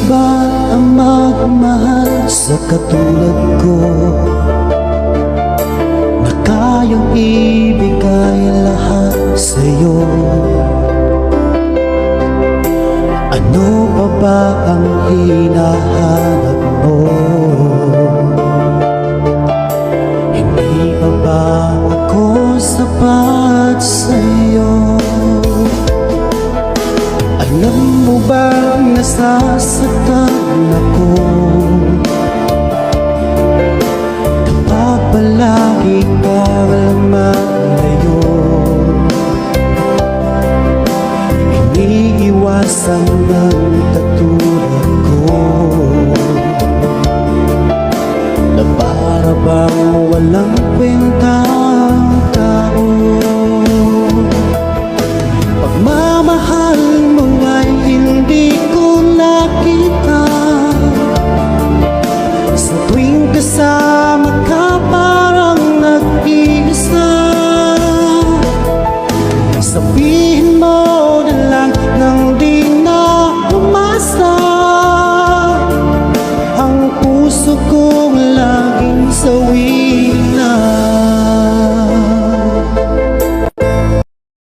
ba ang magmahal sa katulad ko, na kayang ibigay lahat sa'yo? Ano pa ba ang hinahanap mo? Hindi pa ba ako sapat sa'yo? Alam mo ba nasasaktan ako kapag palagi kang lumalayo? Iniiwasan ng katulad ko na para bang walang kwentang tao. Pagmamahal mo ay hindi ko nakita, sa tuwing kasama ka parang nag-iisa. Sabihin mo na lang nang di na umasa, ang puso kong laging sawi.